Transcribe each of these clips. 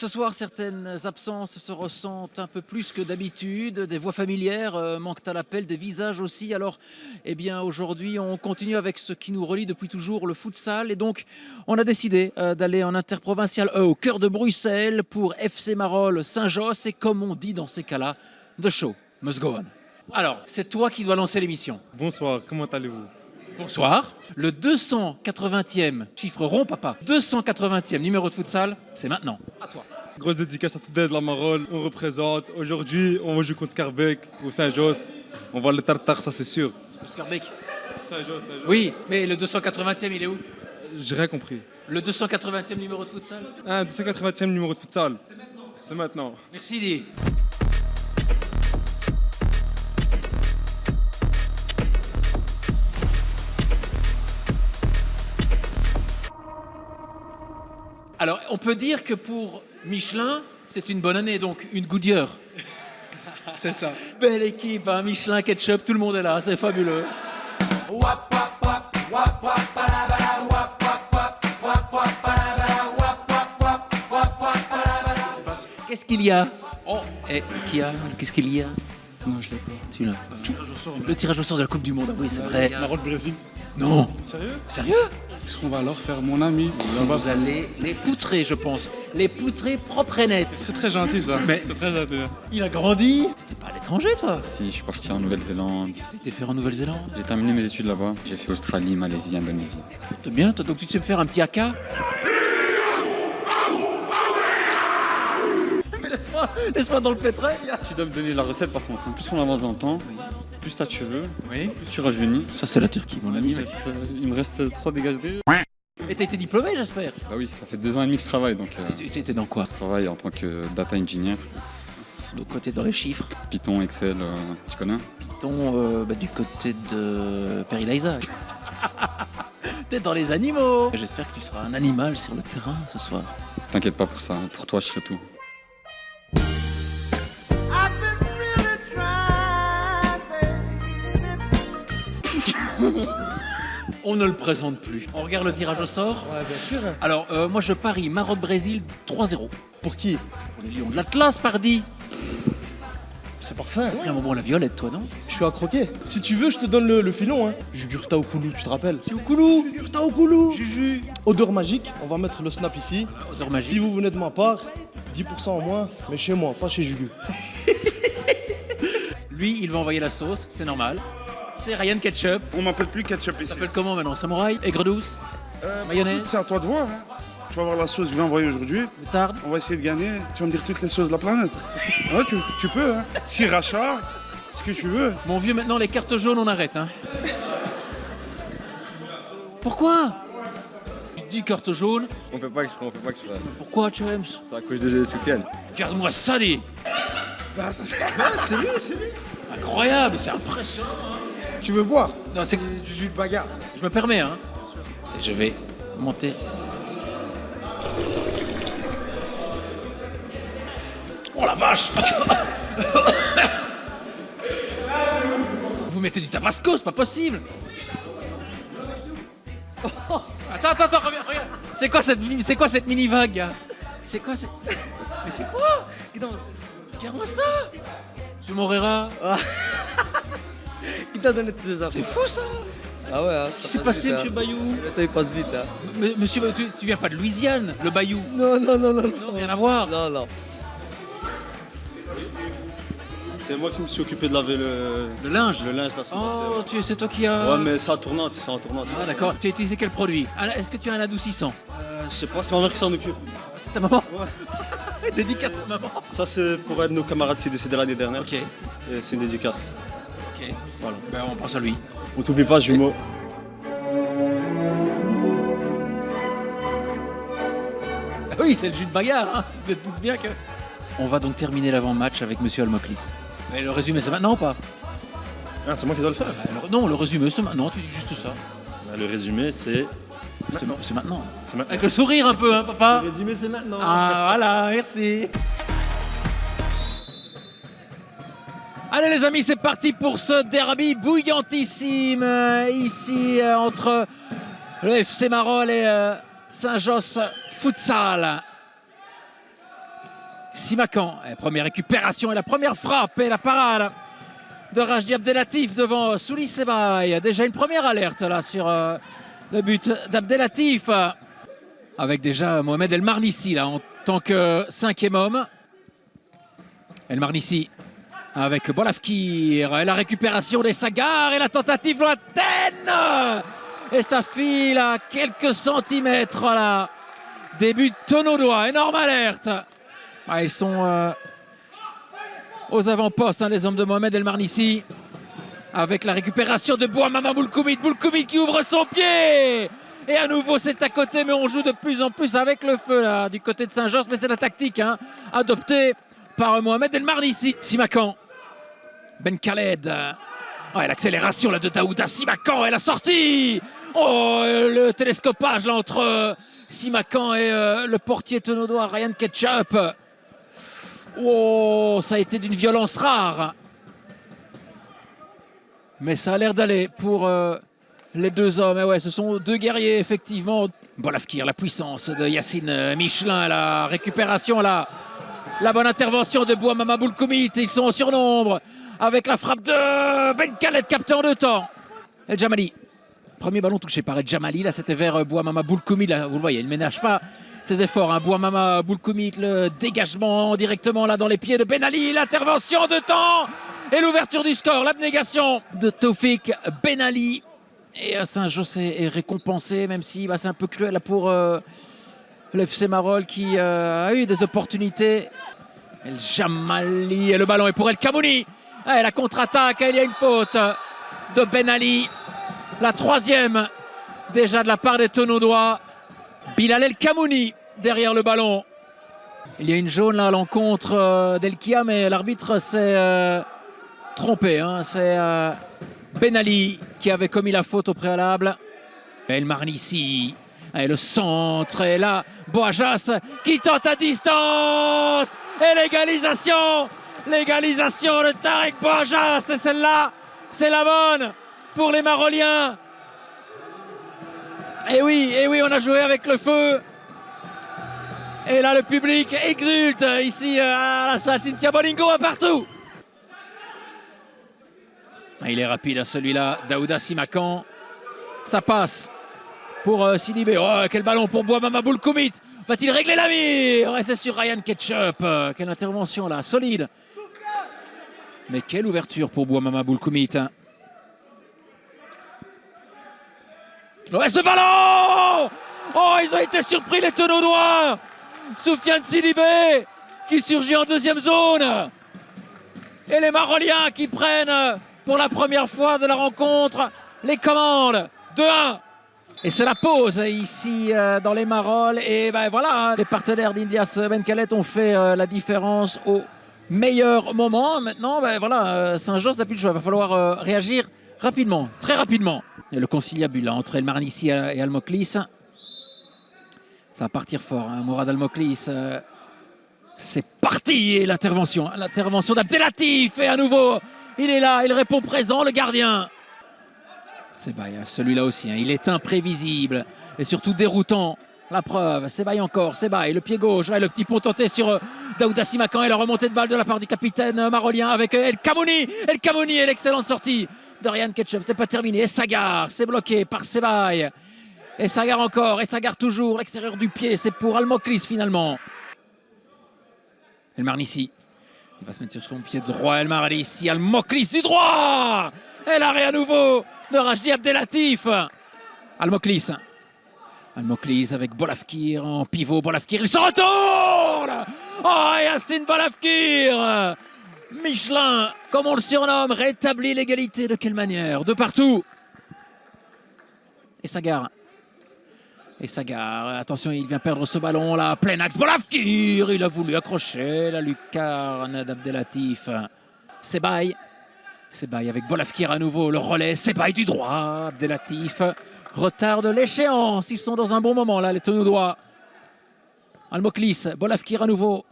Ce soir, certaines absences se ressentent un peu plus que d'habitude. Des voix familières manquent à l'appel, des visages aussi. Alors, eh bien, aujourd'hui, on continue avec ce qui nous relie depuis toujours, le futsal. Et donc, on a décidé d'aller en interprovincial au cœur de Bruxelles pour FC Marolles Saint-Josse. Et comme on dit dans ces cas-là, the show must go on. Alors, c'est toi qui dois lancer l'émission. Bonsoir, comment allez-vous? Bonsoir. Le 280e, chiffre rond, papa, 280e numéro de futsal, c'est maintenant. À toi. Grosse dédicace à toute de la Marolles, on représente. Aujourd'hui, on joue contre Scarbeck ou Saint-Josse. On va le tartare, ça c'est sûr. Scarbeck. Saint-Josse. Oui, mais le 280e, il est où? J'ai rien compris. Le 280e numéro de futsal? Ah, 280e numéro de futsal. C'est maintenant. Merci, Di. Alors, on peut dire que pour Michelin, c'est une bonne année, donc une Goodyear. C'est ça. Belle équipe, hein, Michelin, ketchup, tout le monde est là, c'est fabuleux. Qu'est-ce qu'il y a? Oh, qu'est-ce qu'il y a? Non, je l'ai pas. Tu l'as pas. Le tirage au sort de la Coupe du Monde, ah oui, c'est vrai. Maroc-Brésil. Non. Sérieux? Sérieux? Ce qu'on va alors faire, mon ami. Vous allez les poutrer, je pense. Les poutrer propres et nettes. C'est très gentil ça. Mais- C'est très gentil. Il a grandi. T'étais pas à l'étranger, toi? Si, je suis parti en Nouvelle-Zélande. Ça a été faire en Nouvelle-Zélande. J'ai terminé mes études là-bas. J'ai fait Australie, Malaisie, Indonésie. C'est bien, toi, donc tu sais me faire un petit AK? Mais laisse-moi dans le pétrin. Tu dois me donner la recette par contre. Plus on avance dans le temps, plus t'as de cheveux, Oui. plus tu rajeunis. Ça, c'est la Turquie, mon ami. Il me reste 3 dégagés. Et t'as été diplômé, j'espère? Bah oui, ça fait 2 ans et demi que je travaille, donc Tu étais dans quoi? je travaille en tant que data engineer. Du côté dans les chiffres. Python, Excel, tu connais? Du côté de Perilaisa. T'es dans les animaux. J'espère que tu seras un animal sur le terrain ce soir. T'inquiète pas pour ça, pour toi je serai tout. On ne le présente plus. On regarde le tirage au sort. Ouais, bien sûr. Alors, moi je parie Maroc-Brésil 3-0. Pour qui? Pour les Lions de l'Atlas, pardi. C'est parfait. Après un moment, la violette, toi, non? Je suis à croquer. Si tu veux, je te donne le filon. Hein. Jugurta Okoulou, tu te rappelles? C'est au Koulou. Jugurta Okoulou. Juju. Odeur magique, on va mettre le snap ici. Odeur Si magique. vous venez de ma part, 10% en moins, mais chez moi, pas chez Jugu. Lui, il va envoyer la sauce, c'est normal. C'est Ryan Ketchup. On m'appelle plus ketchup ici. Ça s'appelle comment maintenant? Samouraï? Aigre douce? Mayonnaise? C'est à toi de voir. Hein. Tu vas voir la sauce que je vais envoyer aujourd'hui. Moutarde? On va essayer de gagner. Tu vas me dire toutes les sauces de la planète. Ouais, tu peux. Hein. Sriracha, ce que tu veux. Mon vieux, maintenant les cartes jaunes, on arrête. Hein. Pourquoi? Je dis carte jaune. On fait pas exprès. Pourquoi, James? C'est à cause de Soufiane. Regarde-moi ça, dis. C'est lui. Incroyable, c'est impressionnant. Hein. Tu veux boire? Non, c'est... Du jus de bagarre. Je me permets, hein. Je vais monter. Oh la vache. Vous mettez du tabasco, c'est pas possible. Oh. Attends, regarde. C'est quoi cette mini vague, gars? C'est quoi cette... Mais c'est quoi? Regarde-moi ça. Monsieur Morera. Il t'a donné toutes ses C'est fou ça. Ah ouais, hein, Qu'est-ce qui s'est passé, monsieur Bayou? Le temps il passe vite. Hein. Monsieur Bayou, tu viens pas de Louisiane, le Bayou? Non. Non, rien à voir. Non. C'est moi qui me suis occupé de laver le linge. linge la semaine passée. Oh, c'est toi qui as... Ouais, mais c'est en tournante. Ah d'accord, tu as utilisé quel produit? Est-ce que tu as un adoucissant? Je sais pas, c'est ma mère qui s'en occupe. C'est ta maman? Dédicace à maman. Ça, c'est pour un de nos camarades qui est décédé l'année dernière. Ok, Et c'est une dédicace. voilà. Ben, on pense à lui. On t'oublie pas, jumeau. Ah oui, c'est le jus de bagarre, hein. Tu te doutes bien que... On va donc terminer l'avant-match avec monsieur Almoklis. Mais le résumé, c'est maintenant ou pas? Ah, c'est moi qui dois le faire. Non, le résumé, c'est maintenant, tu dis juste ça. Le résumé, c'est... C'est maintenant. C'est maintenant. Avec le sourire un peu, hein, papa? Le résumé, c'est maintenant. Ah, voilà, merci. Allez les amis, c'est parti pour ce derby bouillantissime ici entre le FC Marolles et Saint-Josse Futsal. Simakan, première récupération et la première frappe et la parade de Rajdi Abdelatif devant Souli Sebaï. Déjà une première alerte là sur le but d'Abdelatif. Avec déjà Mohamed El Marnissi là en tant que 5e homme. El Marnissi avec Bolafkir et la récupération des Sagar et la tentative lointaine. Et ça file à quelques centimètres là. Début de Tonodois, énorme alerte. Ah, ils sont aux avant-postes, hein, les hommes de Mohamed El Marnissi. Avec la récupération de Bouamama Boulkoumit. Boulkoumit qui ouvre son pied. Et à nouveau, c'est à côté, mais on joue de plus en plus avec le feu là, du côté de Saint-Georges. Mais c'est la tactique hein, adoptée par Mohamed El Marnissi. Simakan. Ben Khaled. Ouais, l'accélération là, de Daouda Simakan et la sortie. Oh, le télescopage là, entre Simakan et le portier tonodois Ryan Ketchup. Oh, ça a été d'une violence rare. Mais ça a l'air d'aller pour les deux hommes. Et ouais, ce sont deux guerriers, effectivement. Bolafkir, la puissance de Yacine Michelin, la récupération là. La bonne intervention de Bouamama Boulkoumit. Ils sont en surnombre avec la frappe de Ben Khaled capté en 2 temps. El Jamali. Premier ballon touché par El Jamali. Là, c'était vers Bouamama Boulkoumit. Là, vous le voyez, il ne ménage pas ses efforts. Hein. Bouamama Boulkoumit, le dégagement directement là dans les pieds de Ben Ali. L'intervention de temps et l'ouverture du score. L'abnégation de Taoufik Ben Ali. Et Saint-José est récompensé, même si c'est un peu cruel pour l'FC Marolles qui a eu des opportunités. El Jamali et le ballon est pour El Kamouni. Et la contre-attaque, il y a une faute de Ben Ali. La 3e déjà de la part des Tonodois. Bilal El Kamouni derrière le ballon. Il y a une jaune là à l'encontre d'Elkia, mais l'arbitre s'est trompé. Hein. C'est Ben Ali qui avait commis la faute au préalable. El Marnissi. Et le centre est là. Bouajas qui tente à distance. Et l'égalisation. L'égalisation de Tarek Bouajas. Et celle-là, c'est la bonne pour les Maroliens. Et oui, on a joué avec le feu. Et là, le public exulte ici à la salle Cynthia Bolingo partout. Il est rapide celui-là, Daouda Simakan. Ça passe pour Sidibé. Oh, quel ballon pour Bouamama Boulkoumit. Va-t-il régler la mire? Et c'est sur Ryan Ketchup. Quelle intervention là, solide. Mais quelle ouverture pour Bouamama Boulkoumit. Ouais, ce ballon! Oh, ils ont été surpris les Tonodois. Soufiane Sidibé qui surgit en 2e zone. Et les Maroliens qui prennent pour la première fois de la rencontre les commandes. 2-1. Et c'est la pause ici dans les Marolles. Et ben voilà, hein, les partenaires d'Ilias Ben Khaled ont fait la différence au meilleur moment. Maintenant, ben voilà, Saint-Georges n'a plus le choix. Il va falloir réagir rapidement, très rapidement. Et le conciliabule là, entre El Marnissi et Al-Moklis. Ça va partir fort. Hein. Mourad Al-Moklis, c'est parti. Et l'intervention d'Abdelatif. Et à nouveau, il est là, il répond présent, le gardien. Sebaï, celui-là aussi, hein, il est imprévisible et surtout déroutant. La preuve, Sebaï encore, Sebaï, le pied gauche, ouais, le petit pont tenté sur Daouda Simakan et la remontée de balle de la part du capitaine marolien avec El Kamouni. El Kamouni et l'excellente sortie de Ryan Ketchup. C'est pas terminé. Et Sagar, c'est bloqué par Sebaï. Et Sagar encore, et Sagar toujours, l'extérieur du pied, c'est pour Al-Moklis finalement. El Marnissi. Il va se mettre sur son pied droit, El Marnissi, Al-Moklis du droit. Et l'arrêt à nouveau de Rajdi Abdelatif. Al-Moklis. Al-Moklis avec Bolafkir en pivot. Bolafkir, il se retourne. Oh, Yacine Bolafkir. Michelin, comme on le surnomme, rétablit l'égalité. De quelle manière? De partout. Et Sagar. Et Sagar, attention, il vient perdre ce ballon là, plein axe. Bolafkir, il a voulu accrocher la lucarne d'Abdelatif. Sebaï. Sebaï avec Bolafkir à nouveau, le relais. Sebaï du droit, Abdelatif. Retard de l'échéance, ils sont dans un bon moment là, les Tonodois. Al-Moklis, Bolafkir à nouveau.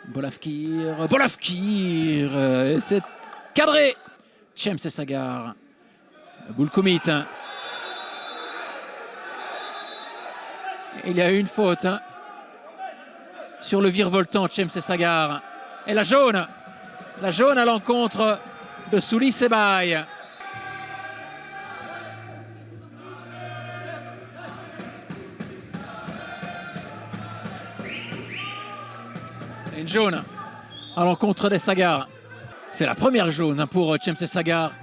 Bolafkir, c'est cadré. Tchems et Sagar. Boulkoumit. Il y a eu une faute sur le virevoltant James Sagar. Et la jaune à l'encontre de Souli Sebaï. Et une jaune à l'encontre des Sagar. C'est la première jaune pour James Sagar.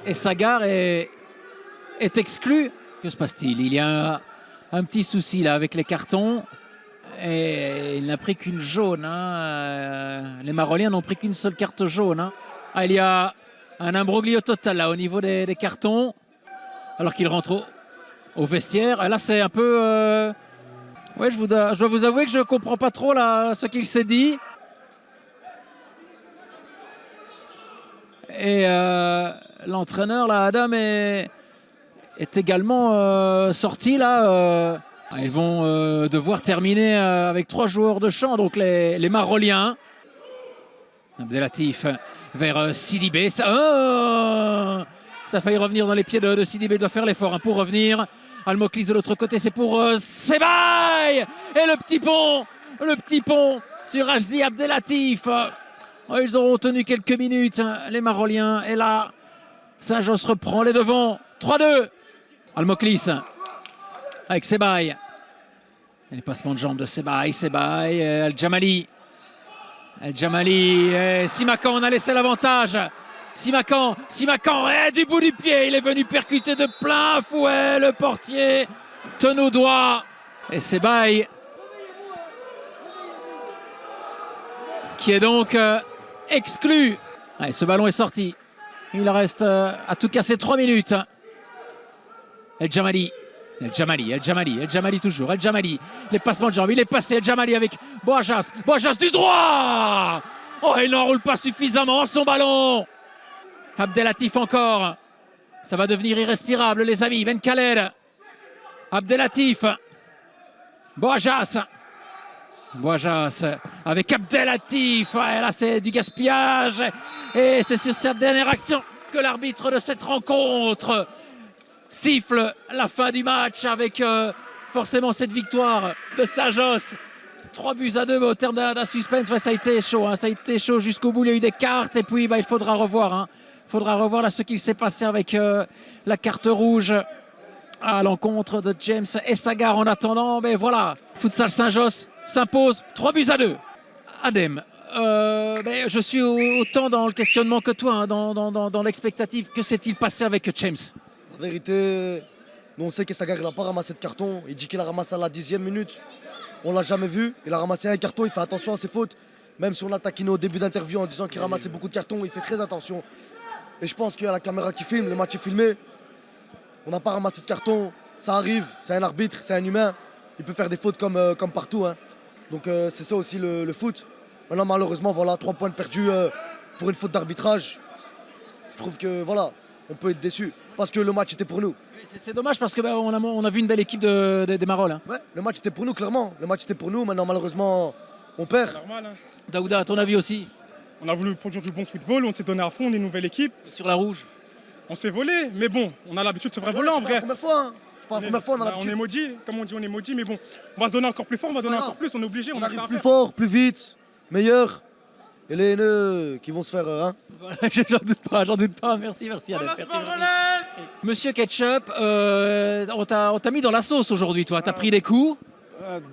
Et Sagar est exclu. Que se passe-t-il? Il y a un petit souci là avec les cartons. Et il n'a pris qu'une jaune. Les Maroliens n'ont pris qu'une seule carte jaune. Il y a un imbroglio total là au niveau des cartons. Alors qu'il rentre au vestiaire. Et là c'est un peu... Ouais, je dois vous avouer que je ne comprends pas trop là, ce qu'il s'est dit. Et l'entraîneur, là, Adam, est également sorti là. Ils vont devoir terminer avec 3 joueurs de champ, donc les Maroliens. Abdelatif vers Sidibé. Ça a failli revenir dans les pieds de Sidibé. Il doit faire l'effort pour revenir. Almoklis de l'autre côté, c'est pour Sebaï. Et le petit pont sur Hajdi Abdelatif. Ils auront tenu quelques minutes, les Maroliens. Et là, Saint-Josse reprend les devants. 3-2. Almoklis avec Sebaï. Et les passements de jambes de Sebaï. El Djamali. Simakan, on a laissé l'avantage. Simakan, du bout du pied, il est venu percuter de plein fouet le portier Tenoudois. Et Sebaï qui est donc exclu. Allez, ce ballon est sorti. Il reste à tout casser 3 minutes. El Djamali toujours. El Djamali, les passements de jambes. Il est passé, El Djamali avec Bouajas du droit. Oh, il n'enroule pas suffisamment son ballon. Abdelatif encore. Ça va devenir irrespirable, les amis. Ben Khaled. Abdelatif. Bouajas avec Abdelatif. Et là, c'est du gaspillage. Et c'est sur cette dernière action que l'arbitre de cette rencontre siffle la fin du match avec forcément cette victoire de Saint-Josse. 3-2, mais au terme d'un suspense, ça a été chaud. Ça a été chaud jusqu'au bout. Il y a eu des cartes et puis il faudra revoir. Il faudra revoir là ce qu'il s'est passé avec la carte rouge à l'encontre de James Sagar. En attendant, mais voilà, Futsal Saint-Josse s'impose 3-2. Adem, je suis autant dans le questionnement que toi, dans l'expectative. Que s'est-il passé avec James? La vérité, nous on sait que Sagar n'a pas ramassé de carton. Il dit qu'il a ramassé à la 10e minute. On l'a jamais vu. Il a ramassé un carton, il fait attention à ses fautes. Même si on l'a taquiné au début d'interview en disant qu'il ramassait beaucoup de cartons, il fait très attention. Et je pense qu'il y a la caméra qui filme, le match est filmé. On n'a pas ramassé de carton, ça arrive, c'est un arbitre, c'est un humain. Il peut faire des fautes comme partout. Donc c'est ça aussi le foot. Maintenant malheureusement, voilà, 3 points perdus pour une faute d'arbitrage. Je trouve que voilà, on peut être déçu. Parce que le match était pour nous. C'est dommage parce que on a vu une belle équipe des Marolles. Ouais, le match était pour nous, clairement. Le match était pour nous. Maintenant, malheureusement, on perd. C'est normal. Daouda, à ton avis aussi? On a voulu produire du bon football, on s'est donné à fond, on est une nouvelle équipe. Sur la rouge? On s'est volé, mais bon, on a l'habitude de se vrai voler en vrai. C'est pas la première fois. C'est pas la première fois, on a On l'habitude. est maudit, comme on dit, on est maudit, mais bon, on va se donner encore plus fort, on va donner encore plus, on est obligé, on a arrive ça à plus faire. fort, plus vite, meilleur. Et les haineux qui vont se faire. Voilà, j'en doute pas. Merci Adem. Merci. Monsieur Ketchup, on t'a mis dans la sauce aujourd'hui, toi. T'as pris des coups?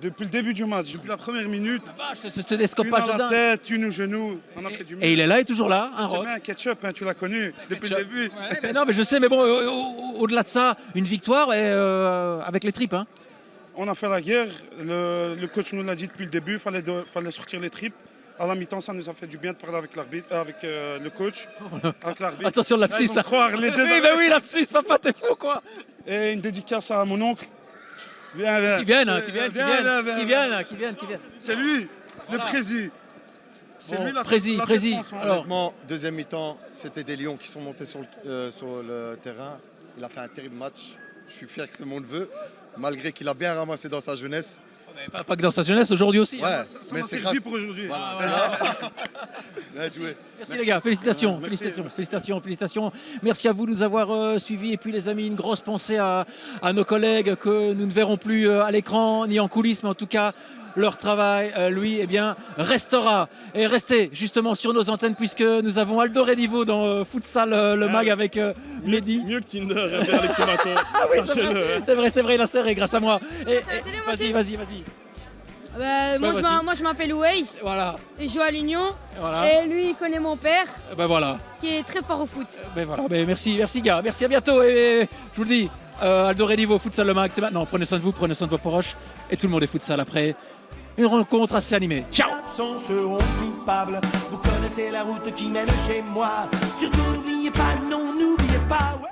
Depuis le début du match, depuis la première minute. C'est des Une scopages à de la dingue. tête, une au genou. On a fait du mieux. Et il est là, il est toujours là, un C'est rock. bien, Ketchup, tu l'as connu depuis le début. Ouais, mais non, mais je sais, mais bon, au-delà de ça, une victoire et, avec les tripes. On a fait la guerre. Le coach nous l'a dit depuis le début, fallait sortir les tripes. À la mi-temps, ça nous a fait du bien de parler avec l'arbitre, avec le coach, avec l'arbitre. Attention, Là, lapsus. ils vont croire les deux. Oui, mais oui, lapsus, papa, t'es fou, quoi. Et une dédicace à mon oncle. Viens. Qui viennent. C'est lui, le président. C'est Bon, lui la prési. défense, Alors, Honnêtement, deuxième mi-temps, c'était des Lions qui sont montés sur le terrain. Il a fait un terrible match. Je suis fier que c'est mon neveu, malgré qu'il a bien ramassé dans sa jeunesse. Pas que dans sa jeunesse, aujourd'hui aussi. Ouais, hein. Ça mais m'a c'est servi grâce. pour aujourd'hui. Voilà. Bien joué. Merci les gars, félicitations, Merci. félicitations. Merci à vous de nous avoir suivis. Et puis les amis, une grosse pensée à nos collègues que nous ne verrons plus à l'écran ni en coulisses, mais en tout cas, leur travail, lui, eh bien, restera. Et restez justement sur nos antennes puisque nous avons Aldo Redivo dans Futsal, le mag avec Mehdi. Mieux que Tinder, vers l'exclamateur. Ah oui, c'est vrai, il a serré grâce à moi. Et, à la télé, moi aussi. vas-y. Moi, je m'appelle Weiss Voilà, et je joue à l'Union. voilà. Et lui, il connaît mon père Ben voilà. qui est très fort au foot. Ben voilà, ben merci gars, merci, à bientôt. Et je vous le dis, Aldo Redivo, Futsal le mag, c'est maintenant. Prenez soin de vous, prenez soin de vos proches. Et tout le monde est futsal après. Une rencontre assez animée. Ciao. Seront coupables. Vous connaissez la route qui mène chez moi. Surtout n'oubliez pas, non, n'oubliez pas. Ouais.